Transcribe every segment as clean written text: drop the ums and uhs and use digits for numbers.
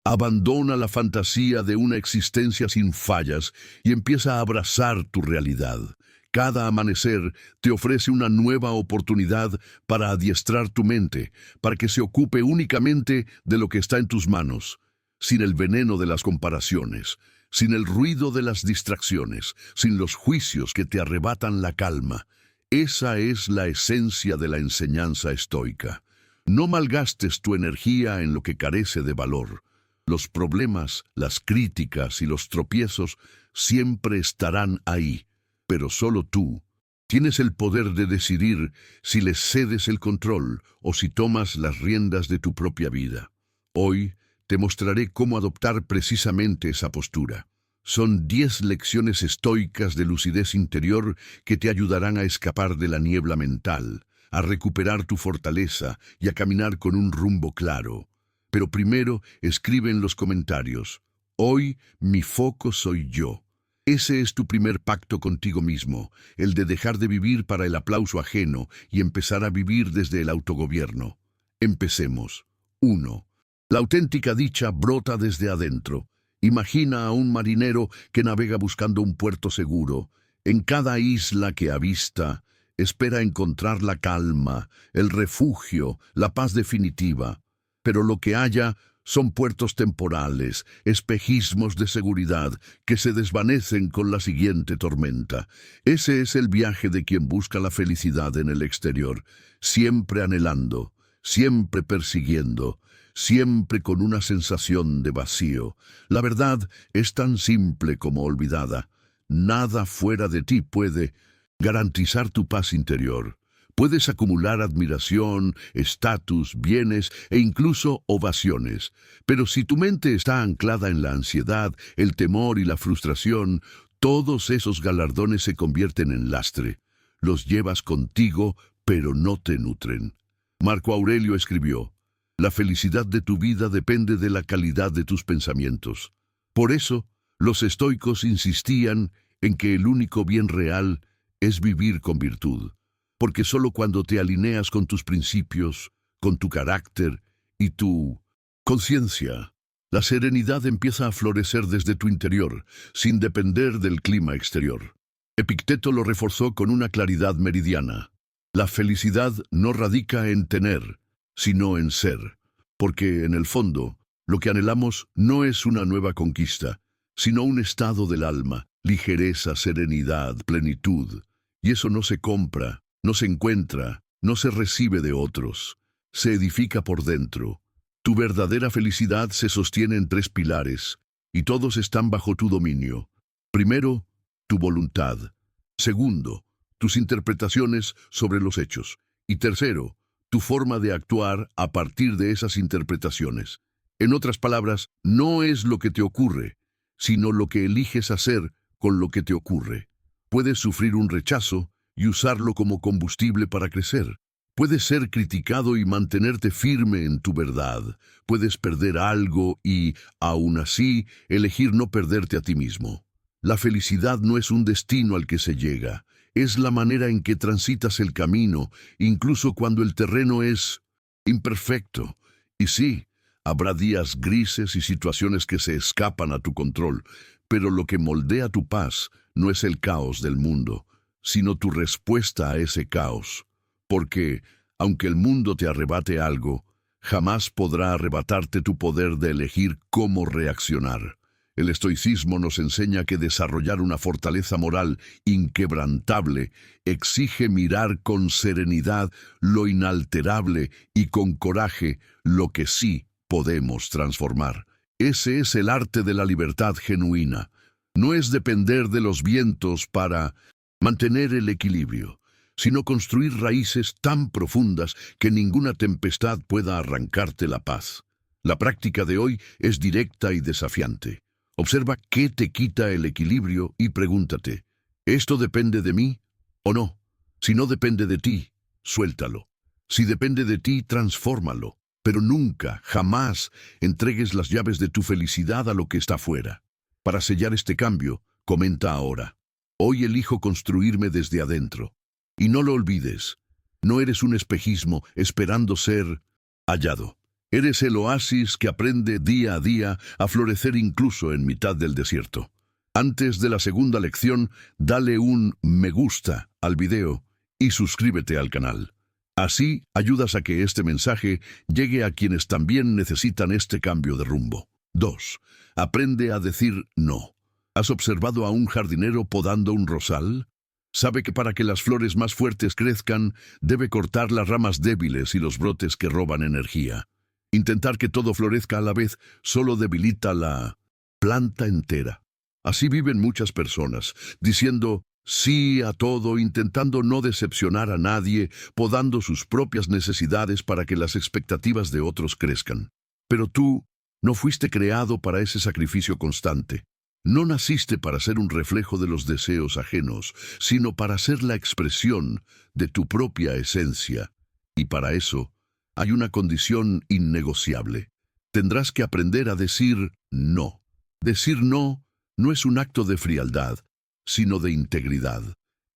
Abandona la fantasía de una existencia sin fallas y empieza a abrazar tu realidad. Cada amanecer te ofrece una nueva oportunidad para adiestrar tu mente, para que se ocupe únicamente de lo que está en tus manos, sin el veneno de las comparaciones, sin el ruido de las distracciones, sin los juicios que te arrebatan la calma. Esa es la esencia de la enseñanza estoica. No malgastes tu energía en lo que carece de valor. Los problemas, las críticas y los tropiezos siempre estarán ahí, pero solo tú tienes el poder de decidir si les cedes el control o si tomas las riendas de tu propia vida. Hoy te mostraré cómo adoptar precisamente esa postura. Son 10 lecciones estoicas de lucidez interior que te ayudarán a escapar de la niebla mental, a recuperar tu fortaleza y a caminar con un rumbo claro. Pero primero escribe en los comentarios: hoy mi foco soy yo. Ese es tu primer pacto contigo mismo, el de dejar de vivir para el aplauso ajeno y empezar a vivir desde el autogobierno. Empecemos. 1. La auténtica dicha brota desde adentro. Imagina a un marinero que navega buscando un puerto seguro. En cada isla que avista, espera encontrar la calma, el refugio, la paz definitiva. Pero lo que halla son puertos temporales, espejismos de seguridad que se desvanecen con la siguiente tormenta. Ese es el viaje de quien busca la felicidad en el exterior, siempre anhelando, siempre persiguiendo, siempre con una sensación de vacío. La verdad es tan simple como olvidada. Nada fuera de ti puede garantizar tu paz interior. Puedes acumular admiración, estatus, bienes e incluso ovaciones, pero si tu mente está anclada en la ansiedad, el temor y la frustración, todos esos galardones se convierten en lastre. Los llevas contigo, pero no te nutren. Marco Aurelio escribió: la felicidad de tu vida depende de la calidad de tus pensamientos. Por eso, los estoicos insistían en que el único bien real es vivir con virtud. Porque solo cuando te alineas con tus principios, con tu carácter y tu conciencia, la serenidad empieza a florecer desde tu interior, sin depender del clima exterior. Epicteto lo reforzó con una claridad meridiana. La felicidad no radica en tener, sino en ser, porque en el fondo, lo que anhelamos no es una nueva conquista, sino un estado del alma, ligereza, serenidad, plenitud. Y eso no se compra, no se encuentra, no se recibe de otros, se edifica por dentro. Tu verdadera felicidad se sostiene en 3 pilares, y todos están bajo tu dominio. Primero, tu voluntad. Segundo, tus interpretaciones sobre los hechos. Y tercero, tu forma de actuar a partir de esas interpretaciones. En otras palabras, no es lo que te ocurre, sino lo que eliges hacer con lo que te ocurre. Puedes sufrir un rechazo y usarlo como combustible para crecer. Puedes ser criticado y mantenerte firme en tu verdad. Puedes perder algo y, aún así, elegir no perderte a ti mismo. La felicidad no es un destino al que se llega, es la manera en que transitas el camino, incluso cuando el terreno es imperfecto. Y sí, habrá días grises y situaciones que se escapan a tu control, pero lo que moldea tu paz no es el caos del mundo, sino tu respuesta a ese caos. Porque, aunque el mundo te arrebate algo, jamás podrá arrebatarte tu poder de elegir cómo reaccionar. El estoicismo nos enseña que desarrollar una fortaleza moral inquebrantable exige mirar con serenidad lo inalterable y con coraje lo que sí podemos transformar. Ese es el arte de la libertad genuina. No es depender de los vientos para mantener el equilibrio, sino construir raíces tan profundas que ninguna tempestad pueda arrancarte la paz. La práctica de hoy es directa y desafiante. Observa qué te quita el equilibrio y pregúntate: ¿esto depende de mí o no? Si no depende de ti, suéltalo. Si depende de ti, transfórmalo. Pero nunca, jamás, entregues las llaves de tu felicidad a lo que está fuera. Para sellar este cambio, comenta ahora: hoy elijo construirme desde adentro. Y no lo olvides, no eres un espejismo esperando ser hallado. Eres el oasis que aprende día a día a florecer incluso en mitad del desierto. Antes de la segunda lección, dale un me gusta al video y suscríbete al canal. Así ayudas a que este mensaje llegue a quienes también necesitan este cambio de rumbo. 2. Aprende a decir no. ¿Has observado a un jardinero podando un rosal? Sabe que para que las flores más fuertes crezcan, debe cortar las ramas débiles y los brotes que roban energía. Intentar que todo florezca a la vez solo debilita la planta entera. Así viven muchas personas, diciendo sí a todo, intentando no decepcionar a nadie, podando sus propias necesidades para que las expectativas de otros crezcan. Pero tú no fuiste creado para ese sacrificio constante. No naciste para ser un reflejo de los deseos ajenos, sino para ser la expresión de tu propia esencia. Y para eso hay una condición innegociable. Tendrás que aprender a decir no. Decir no no es un acto de frialdad, sino de integridad.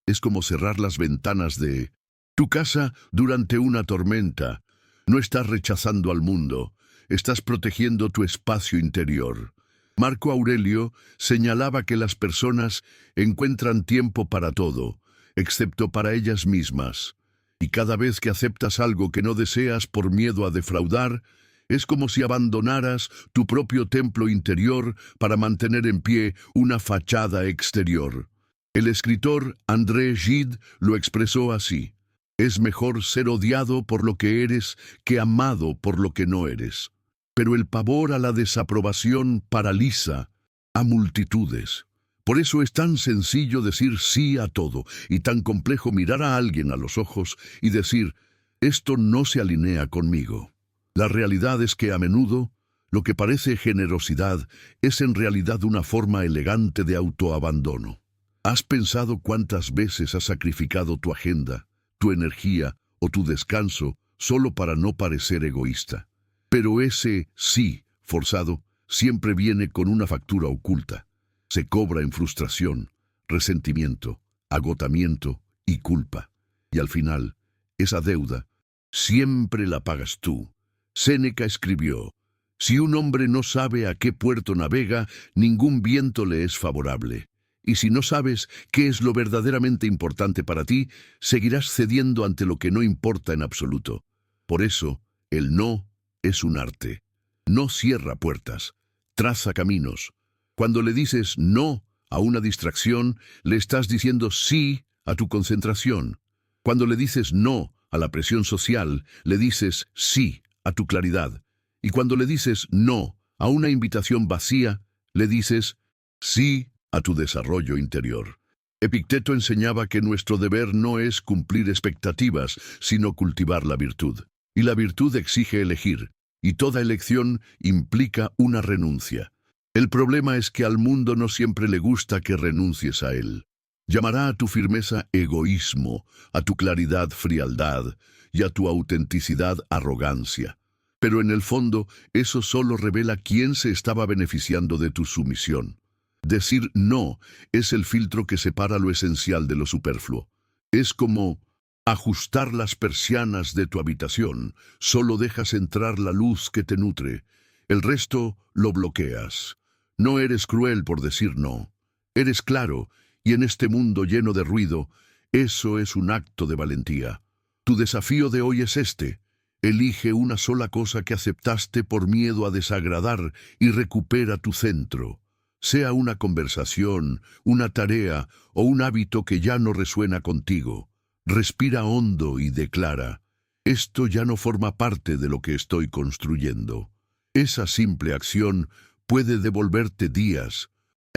Es como cerrar las ventanas de tu casa durante una tormenta. No estás rechazando al mundo, estás protegiendo tu espacio interior. Marco Aurelio señalaba que las personas encuentran tiempo para todo, excepto para ellas mismas. Y cada vez que aceptas algo que no deseas por miedo a defraudar, es como si abandonaras tu propio templo interior para mantener en pie una fachada exterior. El escritor André Gide lo expresó así: es mejor ser odiado por lo que eres que amado por lo que no eres. Pero el pavor a la desaprobación paraliza a multitudes. Por eso es tan sencillo decir sí a todo y tan complejo mirar a alguien a los ojos y decir, esto no se alinea conmigo. La realidad es que a menudo lo que parece generosidad es en realidad una forma elegante de autoabandono. ¿Has pensado cuántas veces has sacrificado tu agenda, tu energía o tu descanso solo para no parecer egoísta? Pero ese sí forzado siempre viene con una factura oculta. Se cobra en frustración, resentimiento, agotamiento y culpa. Y al final, esa deuda siempre la pagas tú. Séneca escribió: si un hombre no sabe a qué puerto navega, ningún viento le es favorable. Y si no sabes qué es lo verdaderamente importante para ti, seguirás cediendo ante lo que no importa en absoluto. Por eso, el no es un arte. No cierra puertas, traza caminos. Cuando le dices no a una distracción, le estás diciendo sí a tu concentración. Cuando le dices no a la presión social, le dices sí a tu claridad. Y cuando le dices no a una invitación vacía, le dices sí a tu desarrollo interior. Epicteto enseñaba que nuestro deber no es cumplir expectativas, sino cultivar la virtud. Y la virtud exige elegir, y toda elección implica una renuncia. El problema es que al mundo no siempre le gusta que renuncies a él. Llamará a tu firmeza egoísmo, a tu claridad frialdad y a tu autenticidad arrogancia. Pero en el fondo, eso solo revela quién se estaba beneficiando de tu sumisión. Decir no es el filtro que separa lo esencial de lo superfluo. Es como ajustar las persianas de tu habitación. Solo dejas entrar la luz que te nutre. El resto lo bloqueas. No eres cruel por decir no. Eres claro, y en este mundo lleno de ruido, eso es un acto de valentía. Tu desafío de hoy es este: elige una sola cosa que aceptaste por miedo a desagradar y recupera tu centro. Sea una conversación, una tarea o un hábito que ya no resuena contigo. Respira hondo y declara: esto ya no forma parte de lo que estoy construyendo. Esa simple acción puede devolverte días,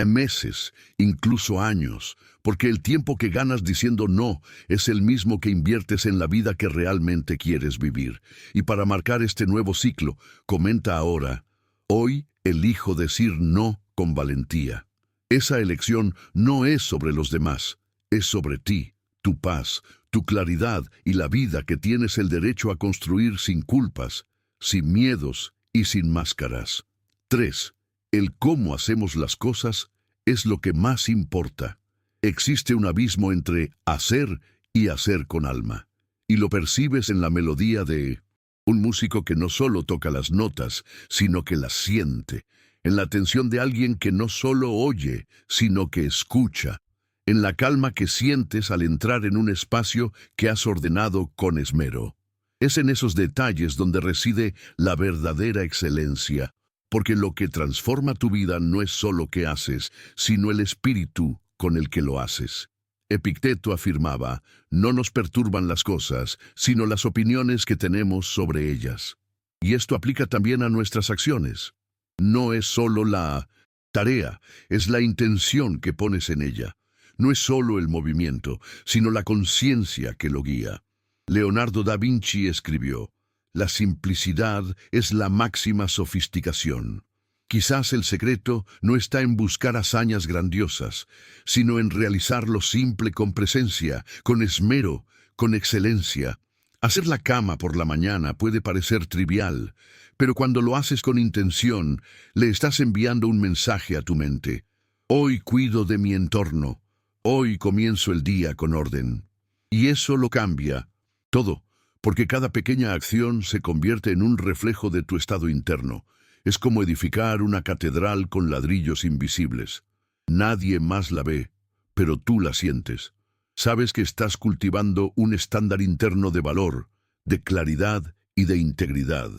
meses, incluso años, porque el tiempo que ganas diciendo no es el mismo que inviertes en la vida que realmente quieres vivir. Y para marcar este nuevo ciclo, comenta ahora: hoy elijo decir no con valentía. Esa elección no es sobre los demás, es sobre ti, tu paz, tu claridad y la vida que tienes el derecho a construir sin culpas, sin miedos y sin máscaras. 3. El cómo hacemos las cosas es lo que más importa. Existe un abismo entre hacer y hacer con alma, y lo percibes en la melodía de Un músico que no solo toca las notas, sino que las siente. En la atención de alguien que no solo oye, sino que escucha. En la calma que sientes al entrar en un espacio que has ordenado con esmero. Es en esos detalles donde reside la verdadera excelencia, porque lo que transforma tu vida no es solo qué haces, sino el espíritu con el que lo haces. Epicteto afirmaba, no nos perturban las cosas, sino las opiniones que tenemos sobre ellas. Y esto aplica también a nuestras acciones. No es solo la tarea, es la intención que pones en ella. No es solo el movimiento, sino la conciencia que lo guía. Leonardo da Vinci escribió, la simplicidad es la máxima sofisticación. Quizás el secreto no está en buscar hazañas grandiosas, sino en realizar lo simple con presencia, con esmero, con excelencia. Hacer la cama por la mañana puede parecer trivial, pero cuando lo haces con intención, le estás enviando un mensaje a tu mente. Hoy cuido de mi entorno, hoy comienzo el día con orden. Y eso lo cambia todo, porque cada pequeña acción se convierte en un reflejo de tu estado interno. Es como edificar una catedral con ladrillos invisibles. Nadie más la ve, pero tú la sientes. Sabes que estás cultivando un estándar interno de valor, de claridad y de integridad.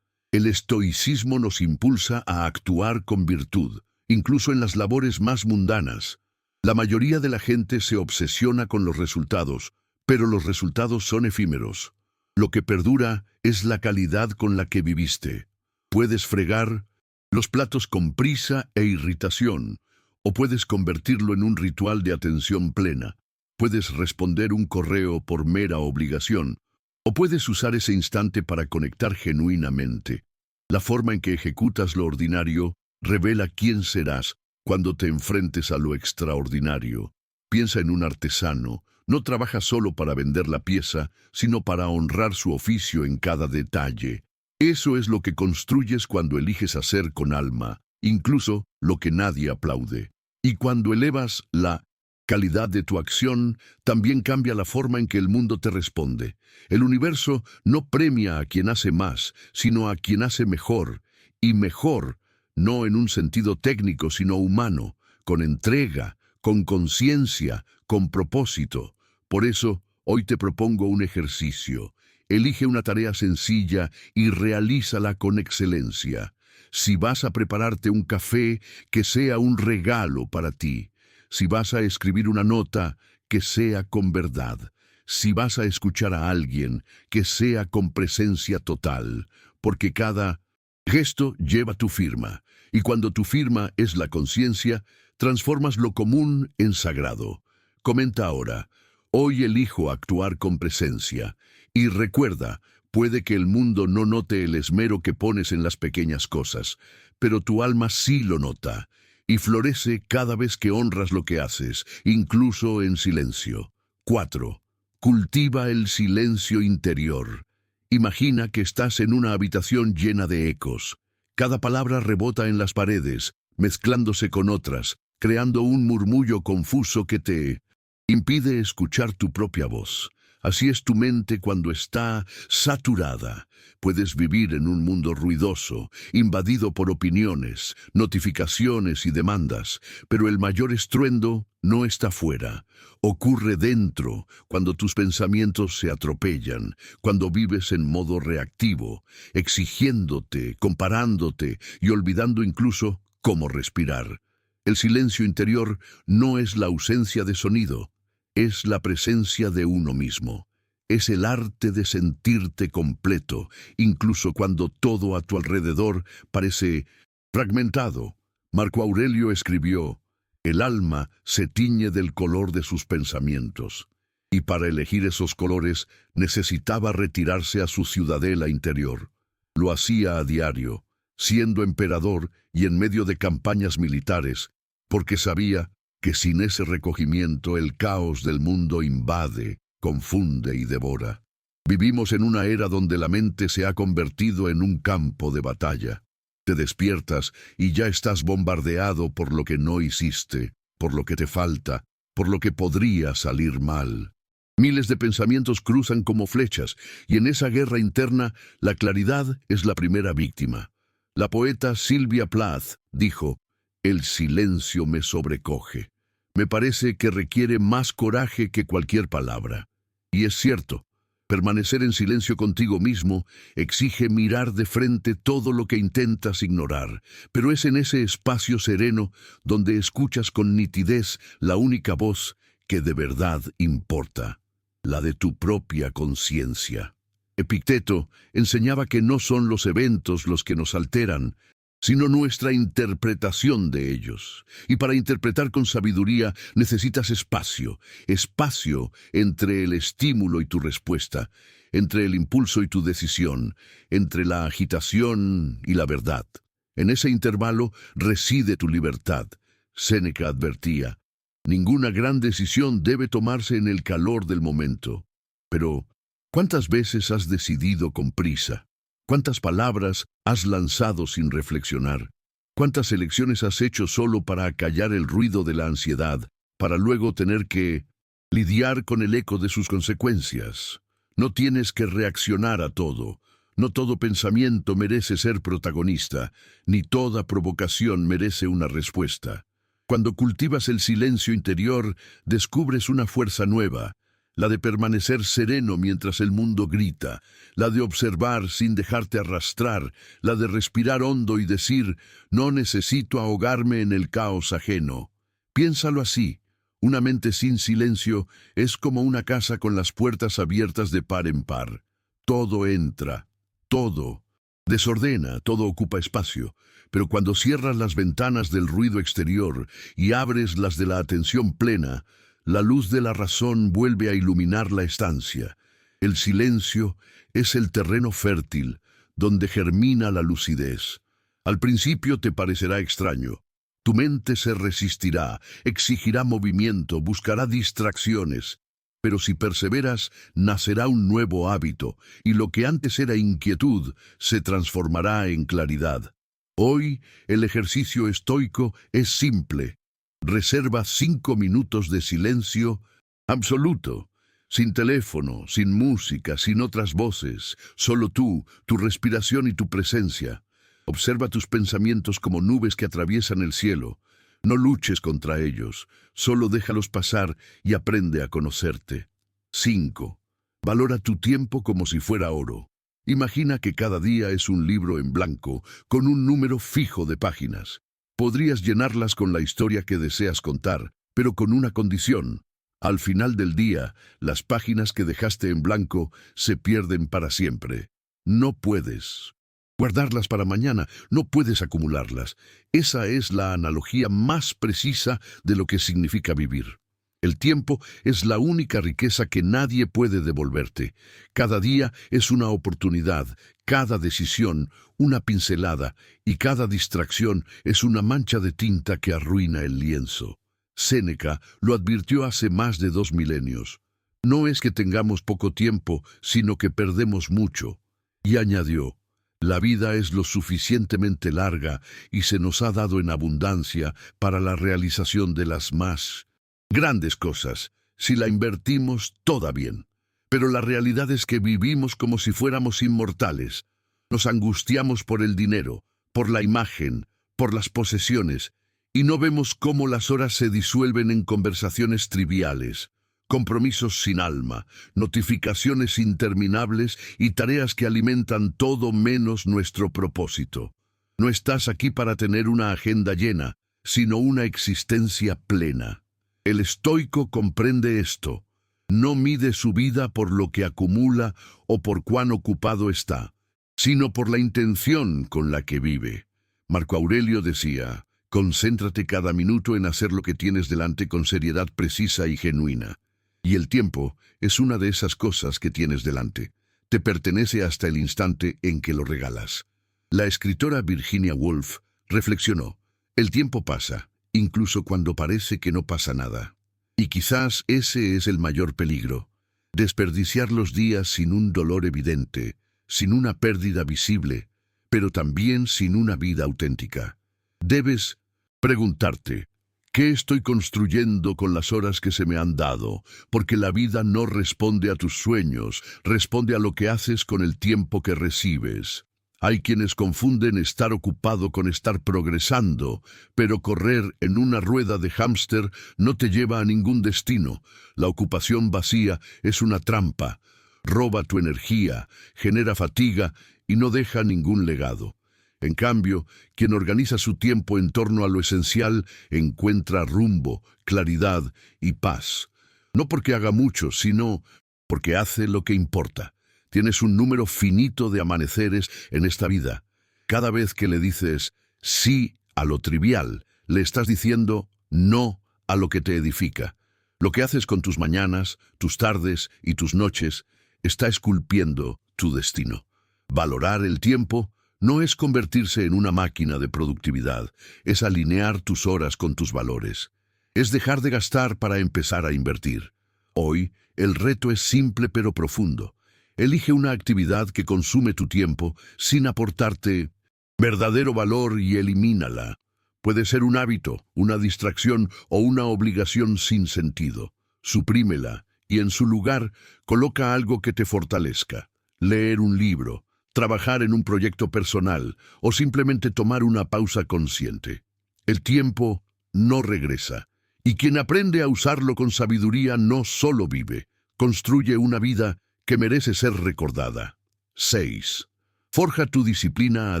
El estoicismo nos impulsa a actuar con virtud, incluso en las labores más mundanas. La mayoría de la gente se obsesiona con los resultados, pero los resultados son efímeros. Lo que perdura es la calidad con la que viviste. Puedes fregar los platos con prisa e irritación, o puedes convertirlo en un ritual de atención plena. Puedes responder un correo por mera obligación, o puedes usar ese instante para conectar genuinamente. La forma en que ejecutas lo ordinario revela quién serás cuando te enfrentes a lo extraordinario. Piensa en un artesano. No trabaja solo para vender la pieza, sino para honrar su oficio en cada detalle. Eso es lo que construyes cuando eliges hacer con alma, incluso lo que nadie aplaude. Y cuando elevas la calidad de tu acción, también cambia la forma en que el mundo te responde. El universo no premia a quien hace más, sino a quien hace mejor. Y mejor, no en un sentido técnico, sino humano, con entrega, con conciencia, con propósito. Por eso, hoy te propongo un ejercicio. Elige una tarea sencilla y realízala con excelencia. Si vas a prepararte un café, que sea un regalo para ti. Si vas a escribir una nota, que sea con verdad. Si vas a escuchar a alguien, que sea con presencia total. Porque cada gesto lleva tu firma. Y cuando tu firma es la conciencia, transformas lo común en sagrado. Comenta ahora. Hoy elijo actuar con presencia. Y recuerda, puede que el mundo no note el esmero que pones en las pequeñas cosas, pero tu alma sí lo nota, y florece cada vez que honras lo que haces, incluso en silencio. 4. Cultiva el silencio interior. Imagina que estás en una habitación llena de ecos. Cada palabra rebota en las paredes, mezclándose con otras, creando un murmullo confuso que te impide escuchar tu propia voz. Así es tu mente cuando está saturada. Puedes vivir en un mundo ruidoso, invadido por opiniones, notificaciones y demandas, pero el mayor estruendo no está fuera. Ocurre dentro, cuando tus pensamientos se atropellan, cuando vives en modo reactivo, exigiéndote, comparándote y olvidando incluso cómo respirar. El silencio interior no es la ausencia de sonido, es la presencia de uno mismo. Es el arte de sentirte completo, incluso cuando todo a tu alrededor parece fragmentado. Marco Aurelio escribió, el alma se tiñe del color de sus pensamientos, y para elegir esos colores necesitaba retirarse a su ciudadela interior. Lo hacía a diario, siendo emperador y en medio de campañas militares, porque sabía que sin ese recogimiento el caos del mundo invade, confunde y devora. Vivimos en una era donde la mente se ha convertido en un campo de batalla. Te despiertas y ya estás bombardeado por lo que no hiciste, por lo que te falta, por lo que podría salir mal. Miles de pensamientos cruzan como flechas, y en esa guerra interna, la claridad es la primera víctima. La poeta Sylvia Plath dijo: «El silencio me sobrecoge. Me parece que requiere más coraje que cualquier palabra». Y es cierto, permanecer en silencio contigo mismo exige mirar de frente todo lo que intentas ignorar, pero es en ese espacio sereno donde escuchas con nitidez la única voz que de verdad importa, la de tu propia conciencia. Epicteto enseñaba que no son los eventos los que nos alteran, sino nuestra interpretación de ellos. Y para interpretar con sabiduría necesitas espacio, espacio entre el estímulo y tu respuesta, entre el impulso y tu decisión, entre la agitación y la verdad. En ese intervalo reside tu libertad. Séneca advertía: «Ninguna gran decisión debe tomarse en el calor del momento». Pero, ¿cuántas veces has decidido con prisa? ¿Cuántas palabras has lanzado sin reflexionar? ¿Cuántas elecciones has hecho solo para acallar el ruido de la ansiedad, para luego tener que lidiar con el eco de sus consecuencias? No tienes que reaccionar a todo. No todo pensamiento merece ser protagonista, ni toda provocación merece una respuesta. Cuando cultivas el silencio interior, descubres una fuerza nueva, la de permanecer sereno mientras el mundo grita, la de observar sin dejarte arrastrar, la de respirar hondo y decir: «No necesito ahogarme en el caos ajeno». Piénsalo así: una mente sin silencio es como una casa con las puertas abiertas de par en par. Todo entra, todo desordena, todo ocupa espacio, pero cuando cierras las ventanas del ruido exterior y abres las de la atención plena, la luz de la razón vuelve a iluminar la estancia. El silencio es el terreno fértil donde germina la lucidez. Al principio te parecerá extraño. Tu mente se resistirá, exigirá movimiento, buscará distracciones. Pero si perseveras, nacerá un nuevo hábito, y lo que antes era inquietud se transformará en claridad. Hoy, el ejercicio estoico es simple. Reserva 5 minutos de silencio absoluto, sin teléfono, sin música, sin otras voces, solo tú, tu respiración y tu presencia. Observa tus pensamientos como nubes que atraviesan el cielo. No luches contra ellos, solo déjalos pasar y aprende a conocerte. 5. Valora tu tiempo como si fuera oro. Imagina que cada día es un libro en blanco, con un número fijo de páginas. Podrías llenarlas con la historia que deseas contar, pero con una condición. Al final del día, las páginas que dejaste en blanco se pierden para siempre. No puedes guardarlas para mañana, no puedes acumularlas. Esa es la analogía más precisa de lo que significa vivir. El tiempo es la única riqueza que nadie puede devolverte. Cada día es una oportunidad, cada decisión una pincelada, y cada distracción es una mancha de tinta que arruina el lienzo. Séneca lo advirtió hace más de 2 milenios. No es que tengamos poco tiempo, sino que perdemos mucho. Y añadió: la vida es lo suficientemente larga y se nos ha dado en abundancia para la realización de las más grandes cosas, si la invertimos toda bien. Pero la realidad es que vivimos como si fuéramos inmortales. Nos angustiamos por el dinero, por la imagen, por las posesiones, y no vemos cómo las horas se disuelven en conversaciones triviales, compromisos sin alma, notificaciones interminables y tareas que alimentan todo menos nuestro propósito. No estás aquí para tener una agenda llena, sino una existencia plena. El estoico comprende esto. No mide su vida por lo que acumula o por cuán ocupado está, sino por la intención con la que vive. Marco Aurelio decía: concéntrate cada minuto en hacer lo que tienes delante con seriedad precisa y genuina. Y el tiempo es una de esas cosas que tienes delante. Te pertenece hasta el instante en que lo regalas. La escritora Virginia Woolf reflexionó: el tiempo pasa, incluso cuando parece que no pasa nada. Y quizás ese es el mayor peligro: desperdiciar los días sin un dolor evidente, sin una pérdida visible, pero también sin una vida auténtica. Debes preguntarte: ¿Qué estoy construyendo con las horas que se me han dado? Porque la vida no responde a tus sueños, responde a lo que haces con el tiempo que recibes. Hay quienes confunden estar ocupado con estar progresando, pero correr en una rueda de hámster no te lleva a ningún destino. La ocupación vacía es una trampa. Roba tu energía, genera fatiga y no deja ningún legado. En cambio, quien organiza su tiempo en torno a lo esencial encuentra rumbo, claridad y paz. No porque haga mucho, sino porque hace lo que importa. Tienes un número finito de amaneceres en esta vida. Cada vez que le dices sí a lo trivial, le estás diciendo no a lo que te edifica. Lo que haces con tus mañanas, tus tardes y tus noches está esculpiendo tu destino. Valorar el tiempo no es convertirse en una máquina de productividad, es alinear tus horas con tus valores. Es dejar de gastar para empezar a invertir. Hoy, el reto es simple pero profundo. Elige una actividad que consume tu tiempo sin aportarte verdadero valor y elimínala. Puede ser un hábito, una distracción o una obligación sin sentido. Suprímela y en su lugar coloca algo que te fortalezca. Leer un libro, trabajar en un proyecto personal o simplemente tomar una pausa consciente. El tiempo no regresa, y quien aprende a usarlo con sabiduría no solo vive, construye una vida que merece ser recordada. 6. Forja tu disciplina a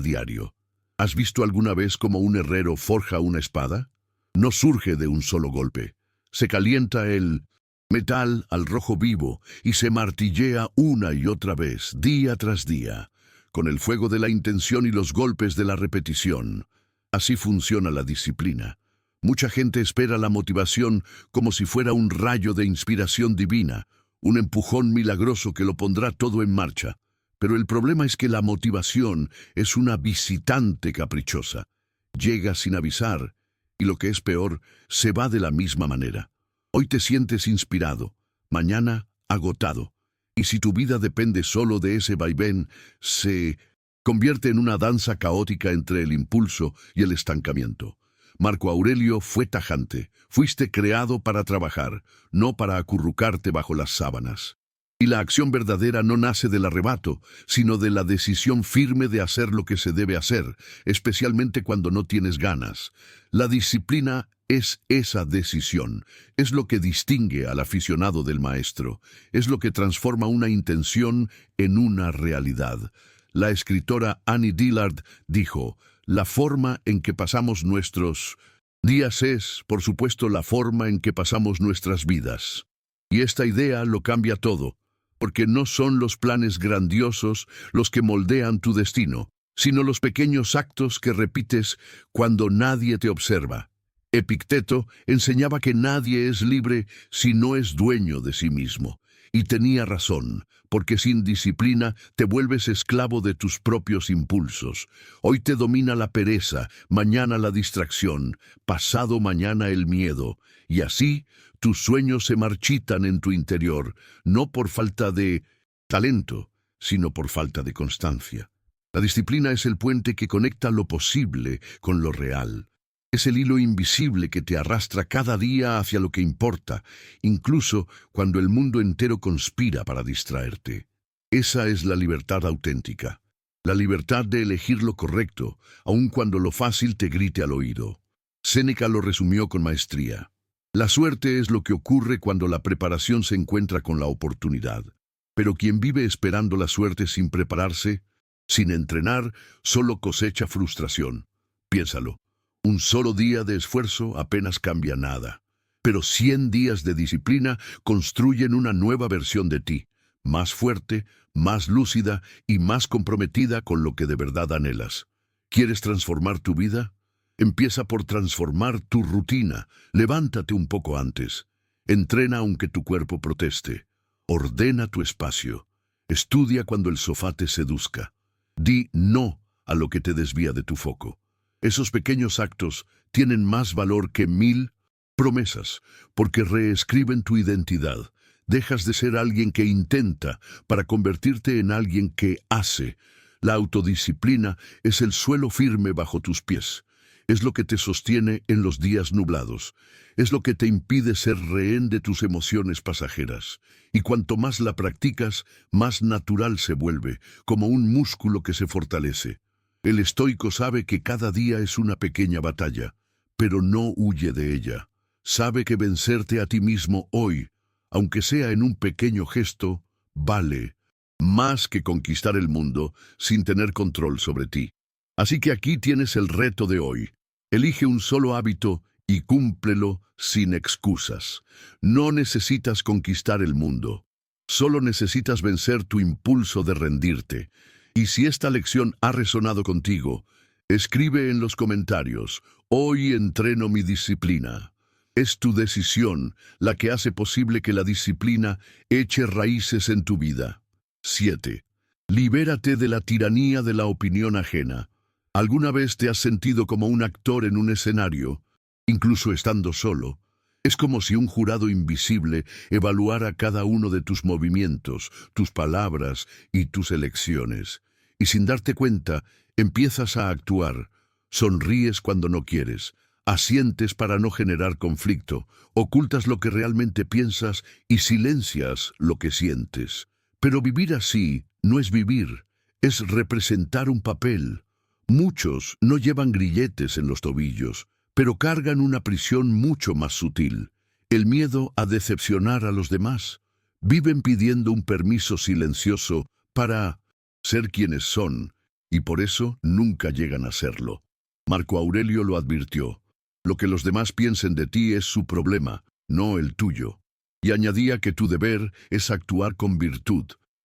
diario. ¿Has visto alguna vez cómo un herrero forja una espada? No surge de un solo golpe. Se calienta el metal al rojo vivo y se martillea una y otra vez, día tras día, con el fuego de la intención y los golpes de la repetición. Así funciona la disciplina. Mucha gente espera la motivación como si fuera un rayo de inspiración divina, un empujón milagroso que lo pondrá todo en marcha. Pero el problema es que la motivación es una visitante caprichosa. Llega sin avisar y, lo que es peor, se va de la misma manera. Hoy te sientes inspirado, mañana agotado. Y si tu vida depende solo de ese vaivén, se convierte en una danza caótica entre el impulso y el estancamiento. Marco Aurelio fue tajante. Fuiste creado para trabajar, no para acurrucarte bajo las sábanas. Y la acción verdadera no nace del arrebato, sino de la decisión firme de hacer lo que se debe hacer, especialmente cuando no tienes ganas. La disciplina es esa decisión, es lo que distingue al aficionado del maestro, es lo que transforma una intención en una realidad. La escritora Annie Dillard dijo: la forma en que pasamos nuestros días es, por supuesto, la forma en que pasamos nuestras vidas. Y esta idea lo cambia todo, porque no son los planes grandiosos los que moldean tu destino, sino los pequeños actos que repites cuando nadie te observa. Epicteto enseñaba que nadie es libre si no es dueño de sí mismo. Y tenía razón, porque sin disciplina te vuelves esclavo de tus propios impulsos. Hoy te domina la pereza, mañana la distracción, pasado mañana el miedo. Y así tus sueños se marchitan en tu interior, no por falta de talento, sino por falta de constancia. La disciplina es el puente que conecta lo posible con lo real. Es el hilo invisible que te arrastra cada día hacia lo que importa, incluso cuando el mundo entero conspira para distraerte. Esa es la libertad auténtica, la libertad de elegir lo correcto, aun cuando lo fácil te grite al oído. Séneca lo resumió con maestría. La suerte es lo que ocurre cuando la preparación se encuentra con la oportunidad. Pero quien vive esperando la suerte sin prepararse, sin entrenar, solo cosecha frustración. Piénsalo. Un solo día de esfuerzo apenas cambia nada, pero 100 días de disciplina construyen una nueva versión de ti, más fuerte, más lúcida y más comprometida con lo que de verdad anhelas. ¿Quieres transformar tu vida? Empieza por transformar tu rutina. Levántate un poco antes. Entrena aunque tu cuerpo proteste. Ordena tu espacio. Estudia cuando el sofá te seduzca. Di no a lo que te desvía de tu foco. Esos pequeños actos tienen más valor que 1000 promesas, porque reescriben tu identidad. Dejas de ser alguien que intenta para convertirte en alguien que hace. La autodisciplina es el suelo firme bajo tus pies. Es lo que te sostiene en los días nublados. Es lo que te impide ser rehén de tus emociones pasajeras. Y cuanto más la practicas, más natural se vuelve, como un músculo que se fortalece. El estoico sabe que cada día es una pequeña batalla, pero no huye de ella. Sabe que vencerte a ti mismo hoy, aunque sea en un pequeño gesto, vale más que conquistar el mundo sin tener control sobre ti. Así que aquí tienes el reto de hoy. Elige un solo hábito y cúmplelo sin excusas. No necesitas conquistar el mundo. Solo necesitas vencer tu impulso de rendirte. Y si esta lección ha resonado contigo, escribe en los comentarios: hoy entreno mi disciplina. Es tu decisión la que hace posible que la disciplina eche raíces en tu vida. 7. Libérate de la tiranía de la opinión ajena. ¿Alguna vez te has sentido como un actor en un escenario, incluso estando solo? Es como si un jurado invisible evaluara cada uno de tus movimientos, tus palabras y tus elecciones. Y sin darte cuenta, empiezas a actuar. Sonríes cuando no quieres, asientes para no generar conflicto, ocultas lo que realmente piensas y silencias lo que sientes. Pero vivir así no es vivir, es representar un papel. Muchos no llevan grilletes en los tobillos, pero cargan una prisión mucho más sutil: el miedo a decepcionar a los demás. Viven pidiendo un permiso silencioso para ser quienes son, y por eso nunca llegan a serlo. Marco Aurelio lo advirtió: lo que los demás piensen de ti es su problema, no el tuyo. Y añadía que tu deber es actuar con virtud,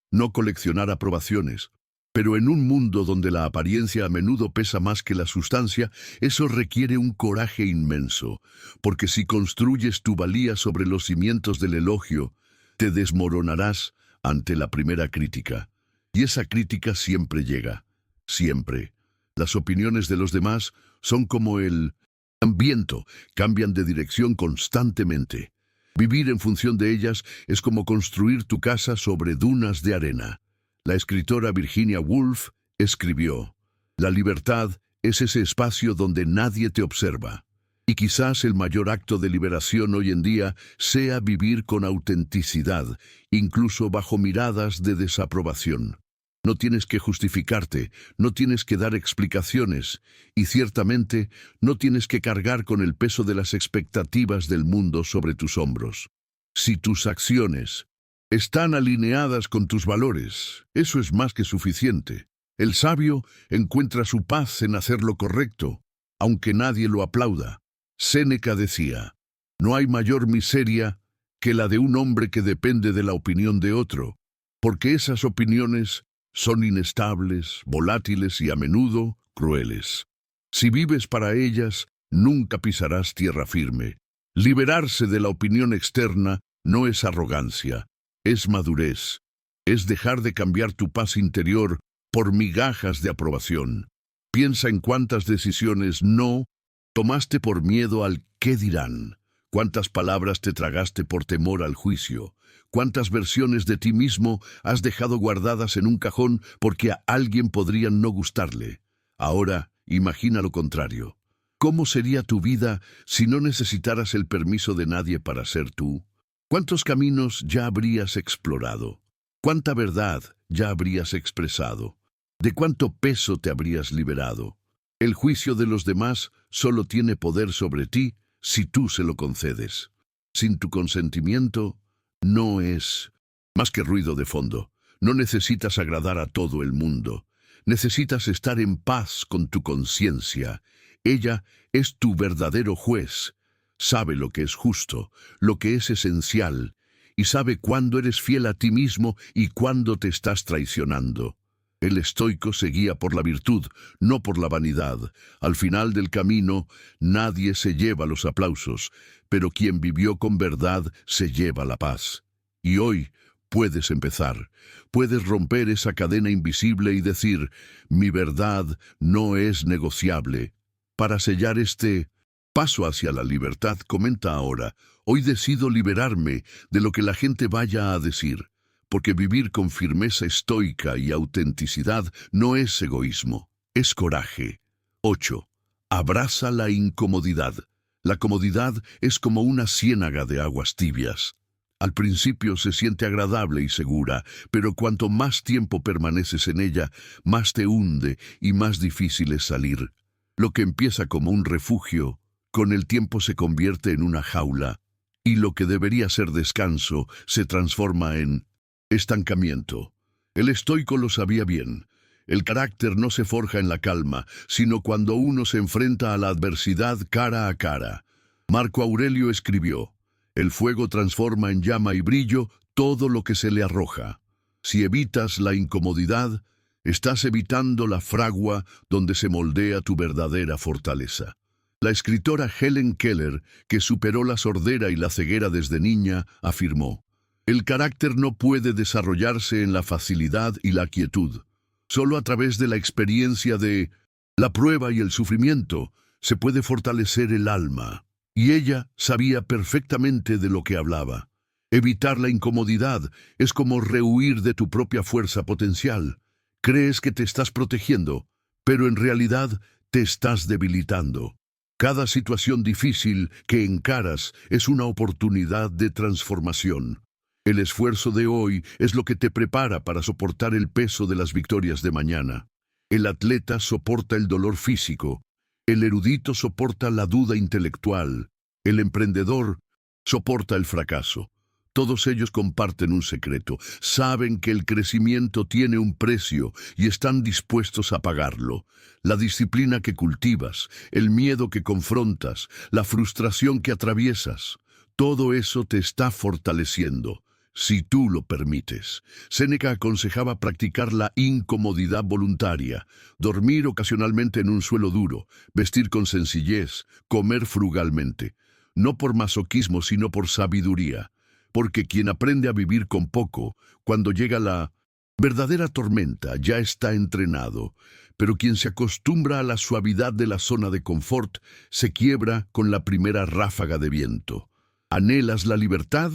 no coleccionar aprobaciones. Pero en un mundo donde la apariencia a menudo pesa más que la sustancia, eso requiere un coraje inmenso, porque si construyes tu valía sobre los cimientos del elogio, te desmoronarás ante la primera crítica. Y esa crítica siempre llega, siempre. Las opiniones de los demás son como el viento, cambian de dirección constantemente. Vivir en función de ellas es como construir tu casa sobre dunas de arena. La escritora Virginia Woolf escribió: la libertad es ese espacio donde nadie te observa. Y quizás el mayor acto de liberación hoy en día sea vivir con autenticidad, incluso bajo miradas de desaprobación. No tienes que justificarte, no tienes que dar explicaciones, y ciertamente no tienes que cargar con el peso de las expectativas del mundo sobre tus hombros. Si tus acciones están alineadas con tus valores, eso es más que suficiente. El sabio encuentra su paz en hacer lo correcto, aunque nadie lo aplauda. Séneca decía: no hay mayor miseria que la de un hombre que depende de la opinión de otro, porque esas opiniones son inestables, volátiles y a menudo crueles. Si vives para ellas, nunca pisarás tierra firme. Liberarse de la opinión externa no es arrogancia, es madurez. Es dejar de cambiar tu paz interior por migajas de aprobación. Piensa en cuántas decisiones no tomaste por miedo al qué dirán. Cuántas palabras te tragaste por temor al juicio. ¿Cuántas versiones de ti mismo has dejado guardadas en un cajón porque a alguien podrían no gustarle? Ahora, imagina lo contrario. ¿Cómo sería tu vida si no necesitaras el permiso de nadie para ser tú? ¿Cuántos caminos ya habrías explorado? ¿Cuánta verdad ya habrías expresado? ¿De cuánto peso te habrías liberado? El juicio de los demás solo tiene poder sobre ti si tú se lo concedes. Sin tu consentimiento, no es más que ruido de fondo. No necesitas agradar a todo el mundo. Necesitas estar en paz con tu conciencia. Ella es tu verdadero juez. Sabe lo que es justo, lo que es esencial, y sabe cuándo eres fiel a ti mismo y cuándo te estás traicionando. El estoico se guía por la virtud, no por la vanidad. Al final del camino, nadie se lleva los aplausos, pero quien vivió con verdad se lleva la paz. Y hoy puedes empezar. Puedes romper esa cadena invisible y decir: mi verdad no es negociable. Para sellar este paso hacia la libertad, comenta ahora: hoy decido liberarme de lo que la gente vaya a decir. Porque vivir con firmeza estoica y autenticidad no es egoísmo, es coraje. 8. Abraza la incomodidad. La comodidad es como una ciénaga de aguas tibias. Al principio se siente agradable y segura, pero cuanto más tiempo permaneces en ella, más te hunde y más difícil es salir. Lo que empieza como un refugio, con el tiempo se convierte en una jaula, y lo que debería ser descanso se transforma en estancamiento. El estoico lo sabía bien. El carácter no se forja en la calma, sino cuando uno se enfrenta a la adversidad cara a cara. Marco Aurelio escribió: «El fuego transforma en llama y brillo todo lo que se le arroja». Si evitas la incomodidad, estás evitando la fragua donde se moldea tu verdadera fortaleza. La escritora Helen Keller, que superó la sordera y la ceguera desde niña, afirmó: «El carácter no puede desarrollarse en la facilidad y la quietud. Solo a través de la experiencia de la prueba y el sufrimiento se puede fortalecer el alma». Y ella sabía perfectamente de lo que hablaba. Evitar la incomodidad es como rehuir de tu propia fuerza potencial. Crees que te estás protegiendo, pero en realidad te estás debilitando. Cada situación difícil que encaras es una oportunidad de transformación. El esfuerzo de hoy es lo que te prepara para soportar el peso de las victorias de mañana. El atleta soporta el dolor físico. El erudito soporta la duda intelectual. El emprendedor soporta el fracaso. Todos ellos comparten un secreto. Saben que el crecimiento tiene un precio y están dispuestos a pagarlo. La disciplina que cultivas, el miedo que confrontas, la frustración que atraviesas, todo eso te está fortaleciendo, si tú lo permites. Séneca aconsejaba practicar la incomodidad voluntaria, dormir ocasionalmente en un suelo duro, vestir con sencillez, comer frugalmente. No por masoquismo, sino por sabiduría. Porque quien aprende a vivir con poco, cuando llega la verdadera tormenta, ya está entrenado. Pero quien se acostumbra a la suavidad de la zona de confort, se quiebra con la primera ráfaga de viento. ¿Anhelas la libertad?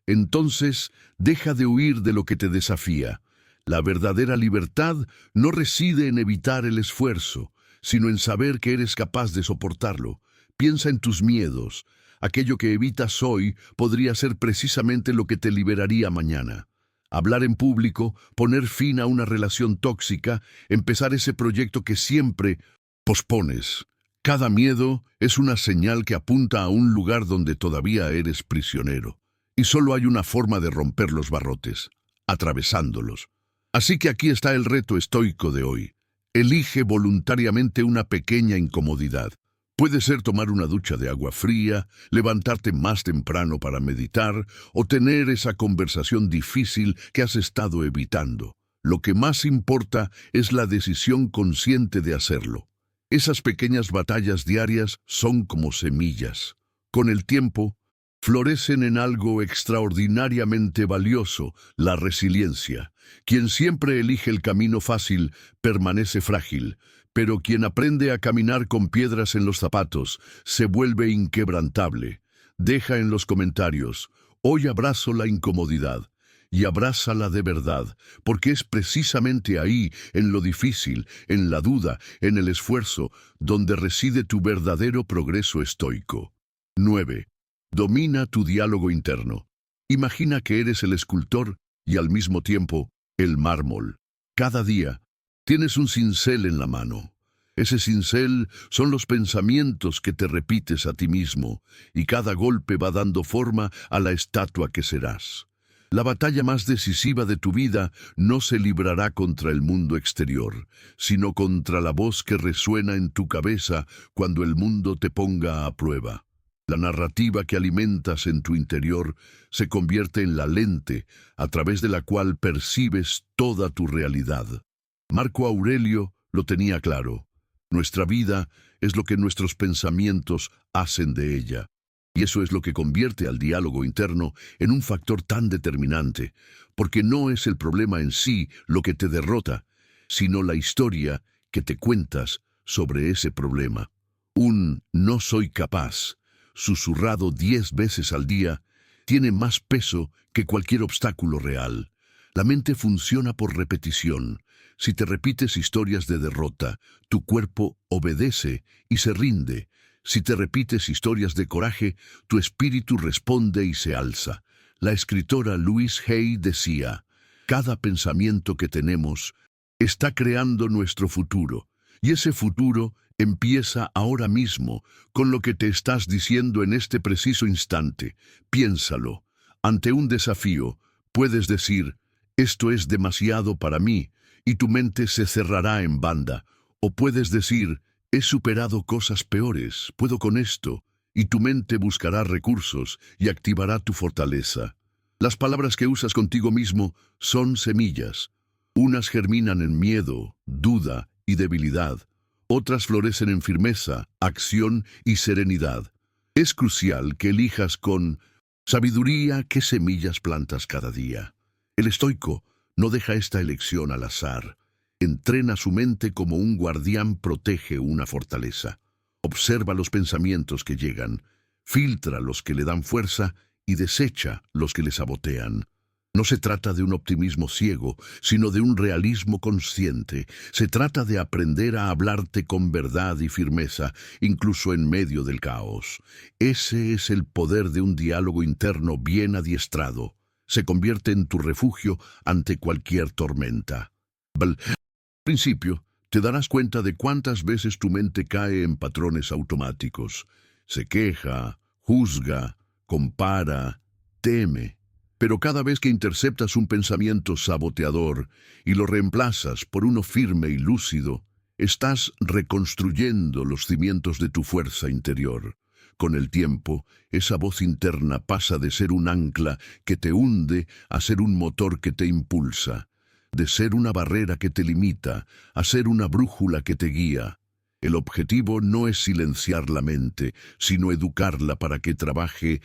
Entonces, deja de huir de lo que te desafía. La verdadera libertad no reside en evitar el esfuerzo, sino en saber que eres capaz de soportarlo. Piensa en tus miedos. Aquello que evitas hoy podría ser precisamente lo que te liberaría mañana. Hablar en público, poner fin a una relación tóxica, empezar ese proyecto que siempre pospones. Cada miedo es una señal que apunta a un lugar donde todavía eres prisionero. Y solo hay una forma de romper los barrotes: atravesándolos. Así que aquí está el reto estoico de hoy. Elige voluntariamente una pequeña incomodidad. Puede ser tomar una ducha de agua fría, levantarte más temprano para meditar o tener esa conversación difícil que has estado evitando. Lo que más importa es la decisión consciente de hacerlo. Esas pequeñas batallas diarias son como semillas. Con el tiempo, florecen en algo extraordinariamente valioso: la resiliencia. Quien siempre elige el camino fácil permanece frágil, pero quien aprende a caminar con piedras en los zapatos se vuelve inquebrantable. Deja en los comentarios: hoy abrazo la incomodidad, y abrázala de verdad, porque es precisamente ahí, en lo difícil, en la duda, en el esfuerzo, donde reside tu verdadero progreso estoico. 9. Domina tu diálogo interno. Imagina que eres el escultor y al mismo tiempo el mármol. Cada día tienes un cincel en la mano. Ese cincel son los pensamientos que te repites a ti mismo, y cada golpe va dando forma a la estatua que serás. La batalla más decisiva de tu vida no se librará contra el mundo exterior, sino contra la voz que resuena en tu cabeza cuando el mundo te ponga a prueba. La narrativa que alimentas en tu interior se convierte en la lente a través de la cual percibes toda tu realidad. Marco Aurelio lo tenía claro: nuestra vida es lo que nuestros pensamientos hacen de ella. Y eso es lo que convierte al diálogo interno en un factor tan determinante, porque no es el problema en sí lo que te derrota, sino la historia que te cuentas sobre ese problema. Un «no soy capaz», susurrado 10 veces al día, tiene más peso que cualquier obstáculo real. La mente funciona por repetición. Si te repites historias de derrota, tu cuerpo obedece y se rinde. Si te repites historias de coraje, tu espíritu responde y se alza. La escritora Louise Hay decía, cada pensamiento que tenemos está creando nuestro futuro, y ese futuro empieza ahora mismo, con lo que te estás diciendo en este preciso instante. Piénsalo. Ante un desafío, puedes decir, esto es demasiado para mí, y tu mente se cerrará en banda. O puedes decir, he superado cosas peores, puedo con esto, y tu mente buscará recursos y activará tu fortaleza. Las palabras que usas contigo mismo son semillas. Unas germinan en miedo, duda y debilidad. Otras florecen en firmeza, acción y serenidad. Es crucial que elijas con sabiduría qué semillas plantas cada día. El estoico no deja esta elección al azar. Entrena su mente como un guardián protege una fortaleza. Observa los pensamientos que llegan, filtra los que le dan fuerza y desecha los que le sabotean. No se trata de un optimismo ciego, sino de un realismo consciente. Se trata de aprender a hablarte con verdad y firmeza, incluso en medio del caos. Ese es el poder de un diálogo interno bien adiestrado. Se convierte en tu refugio ante cualquier tormenta. Al principio, te darás cuenta de cuántas veces tu mente cae en patrones automáticos. Se queja, juzga, compara, teme. Pero cada vez que interceptas un pensamiento saboteador y lo reemplazas por uno firme y lúcido, estás reconstruyendo los cimientos de tu fuerza interior. Con el tiempo, esa voz interna pasa de ser un ancla que te hunde a ser un motor que te impulsa, de ser una barrera que te limita a ser una brújula que te guía. El objetivo no es silenciar la mente, sino educarla para que trabaje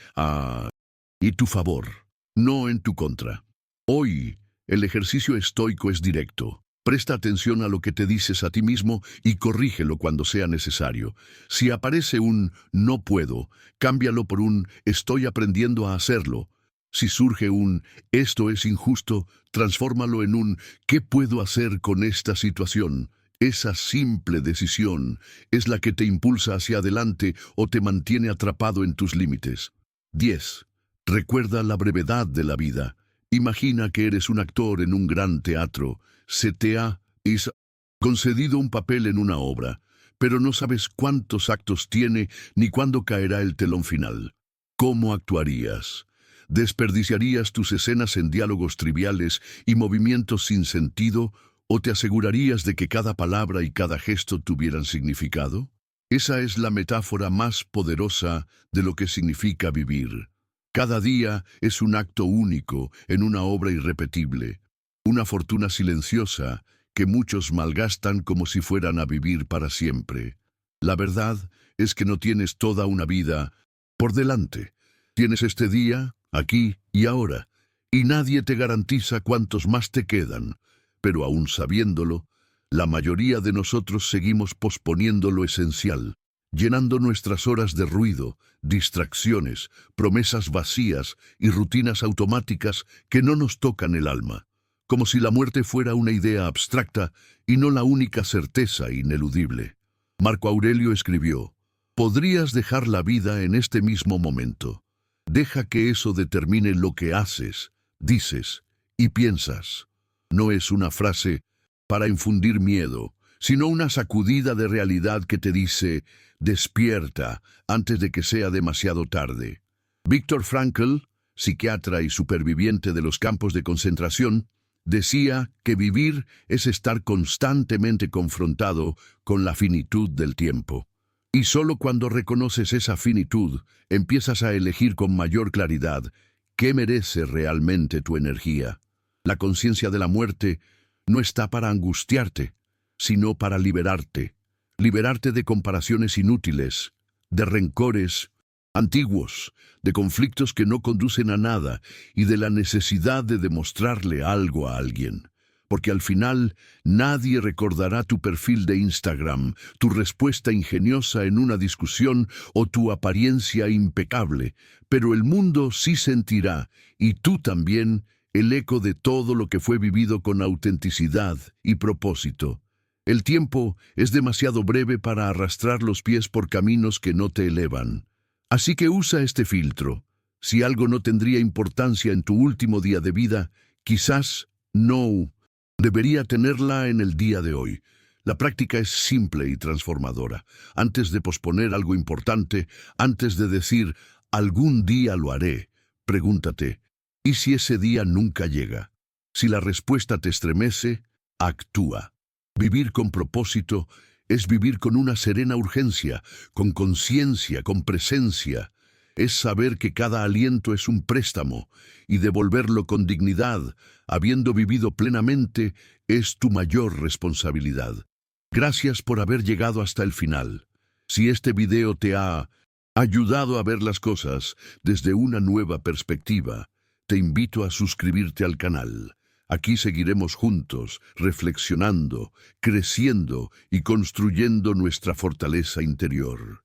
y tu favor, no en tu contra. Hoy, el ejercicio estoico es directo. Presta atención a lo que te dices a ti mismo y corrígelo cuando sea necesario. Si aparece un no puedo, cámbialo por un estoy aprendiendo a hacerlo. Si surge un esto es injusto, transfórmalo en un ¿qué puedo hacer con esta situación? Esa simple decisión es la que te impulsa hacia adelante o te mantiene atrapado en tus límites. 10. Recuerda la brevedad de la vida. Imagina que eres un actor en un gran teatro. Se te ha concedido un papel en una obra, pero no sabes cuántos actos tiene ni cuándo caerá el telón final. ¿Cómo actuarías? ¿Desperdiciarías tus escenas en diálogos triviales y movimientos sin sentido, o te asegurarías de que cada palabra y cada gesto tuvieran significado? Esa es la metáfora más poderosa de lo que significa vivir. Cada día es un acto único en una obra irrepetible, una fortuna silenciosa que muchos malgastan como si fueran a vivir para siempre. La verdad es que no tienes toda una vida por delante. Tienes este día, aquí y ahora, y nadie te garantiza cuántos más te quedan. Pero aún sabiéndolo, la mayoría de nosotros seguimos posponiendo lo esencial, llenando nuestras horas de ruido, distracciones, promesas vacías y rutinas automáticas que no nos tocan el alma, como si la muerte fuera una idea abstracta y no la única certeza ineludible. Marco Aurelio escribió, «Podrías dejar la vida en este mismo momento. Deja que eso determine lo que haces, dices y piensas». No es una frase para infundir miedo, sino una sacudida de realidad que te dice, despierta antes de que sea demasiado tarde. Viktor Frankl, psiquiatra y superviviente de los campos de concentración, decía que vivir es estar constantemente confrontado con la finitud del tiempo. Y solo cuando reconoces esa finitud, empiezas a elegir con mayor claridad qué merece realmente tu energía. La conciencia de la muerte no está para angustiarte, sino para liberarte. Liberarte de comparaciones inútiles, de rencores antiguos, de conflictos que no conducen a nada y de la necesidad de demostrarle algo a alguien. Porque al final nadie recordará tu perfil de Instagram, tu respuesta ingeniosa en una discusión o tu apariencia impecable, pero el mundo sí sentirá, y tú también, el eco de todo lo que fue vivido con autenticidad y propósito. El tiempo es demasiado breve para arrastrar los pies por caminos que no te elevan. Así que usa este filtro. Si algo no tendría importancia en tu último día de vida, quizás no debería tenerla en el día de hoy. La práctica es simple y transformadora. Antes de posponer algo importante, antes de decir, algún día lo haré, pregúntate, ¿y si ese día nunca llega? Si la respuesta te estremece, actúa. Vivir con propósito es vivir con una serena urgencia, con conciencia, con presencia. Es saber que cada aliento es un préstamo y devolverlo con dignidad, habiendo vivido plenamente, es tu mayor responsabilidad. Gracias por haber llegado hasta el final. Si este video te ha ayudado a ver las cosas desde una nueva perspectiva, te invito a suscribirte al canal. Aquí seguiremos juntos, reflexionando, creciendo y construyendo nuestra fortaleza interior.